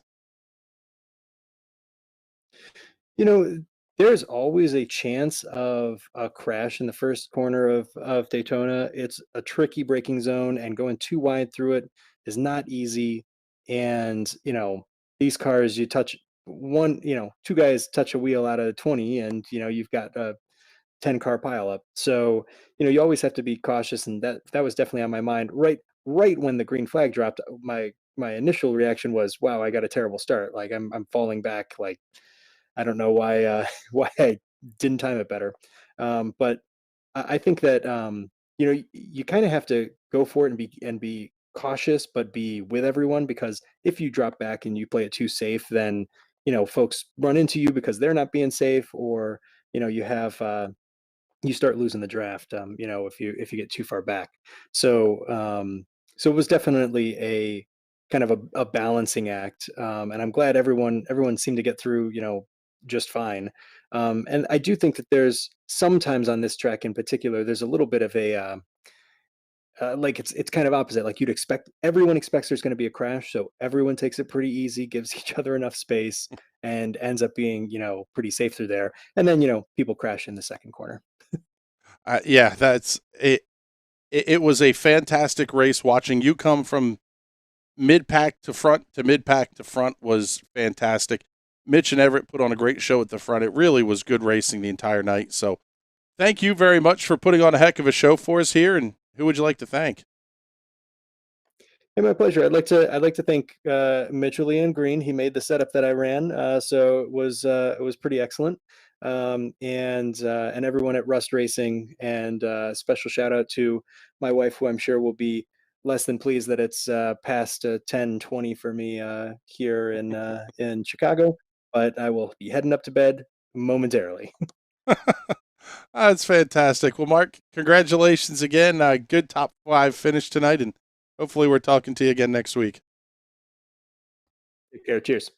There's always a chance of a crash in the first corner of Daytona. It's a tricky braking zone, and going too wide through it is not easy. And, these cars, you touch one, two guys touch a wheel out of 20, and, you've got a 10-car pileup. So, you always have to be cautious. And that was definitely on my mind. Right when the green flag dropped, my initial reaction was, wow, I got a terrible start. Like I'm falling back. Like, I don't know why why I didn't time it better. But I think that you kind of have to go for it and be cautious, but be with everyone, because if you drop back and you play it too safe, then folks run into you because they're not being safe, or you start losing the draft. If you get too far back. So it was definitely a kind of a balancing act, and I'm glad everyone seemed to get through, just fine. And I do think that there's sometimes on this track in particular, there's a little bit of a like it's kind of opposite. Like everyone expects there's going to be a crash, so everyone takes it pretty easy, gives each other enough space, and ends up being pretty safe through there. And then people crash in the second corner. Yeah, that's it. It was a fantastic race. Watching you come from mid-pack to front to mid-pack to front was fantastic. Mitch and Everett put on a great show at the front. It really was good racing the entire night. So thank you very much for putting on a heck of a show for us here. And who would you like to thank? Hey, my pleasure. I'd like to thank Mitchell Ian Green. He made the setup that I ran, so it was pretty excellent. And everyone at Rust Racing, and special shout out to my wife, who I'm sure will be less than pleased that it's past 10:20 for me here in Chicago, but I will be heading up to bed momentarily. That's fantastic. Well, Mark, congratulations again. Good top 5 finish tonight, and hopefully we're talking to you again next week. Take care. Cheers.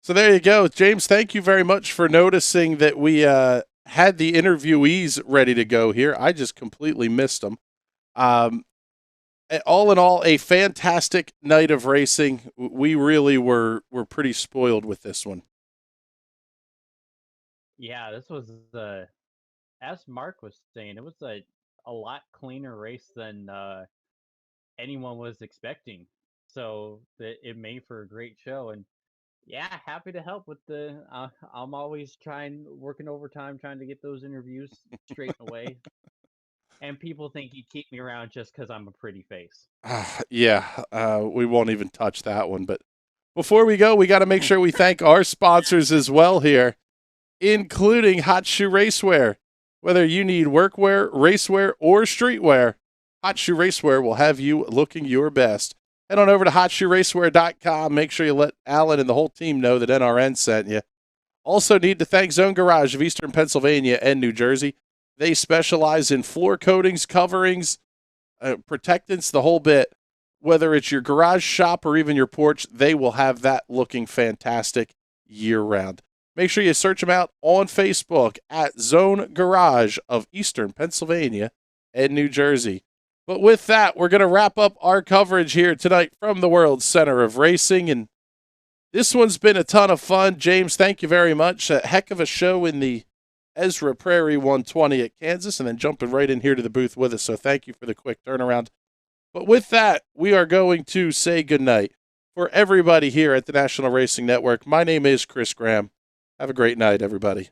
So there you go. James, thank you very much for noticing that we had the interviewees ready to go here. I just completely missed them. All in all, a fantastic night of racing. We really were pretty spoiled with this one. Yeah, this was as Mark was saying, it was a lot cleaner race than anyone was expecting. So it made for a great show, and yeah, happy to help with the. I'm always working overtime, trying to get those interviews straightened away. And people think you keep me around just because I'm a pretty face. Yeah, we won't even touch that one. But before we go, we got to make sure we thank our sponsors as well here, including Hot Shoe Racewear. Whether you need workwear, racewear, or streetwear, Hot Shoe Racewear will have you looking your best. Head on over to hotshoeracewear.com. Make sure you let Alan and the whole team know that NRN sent you. Also need to thank Zone Garage of Eastern Pennsylvania and New Jersey. They specialize in floor coatings, coverings, protectants, the whole bit. Whether it's your garage shop or even your porch, they will have that looking fantastic year-round. Make sure you search them out on Facebook at Zone Garage of Eastern Pennsylvania and New Jersey. But with that, we're going to wrap up our coverage here tonight from the World Center of Racing. And this one's been a ton of fun. James, thank you very much. A heck of a show in the Ezra Prairie 120 at Kansas, and then jumping right in here to the booth with us. So thank you for the quick turnaround. But with that, we are going to say goodnight. For everybody here at the National Racing Network, my name is Chris Graham. Have a great night, everybody.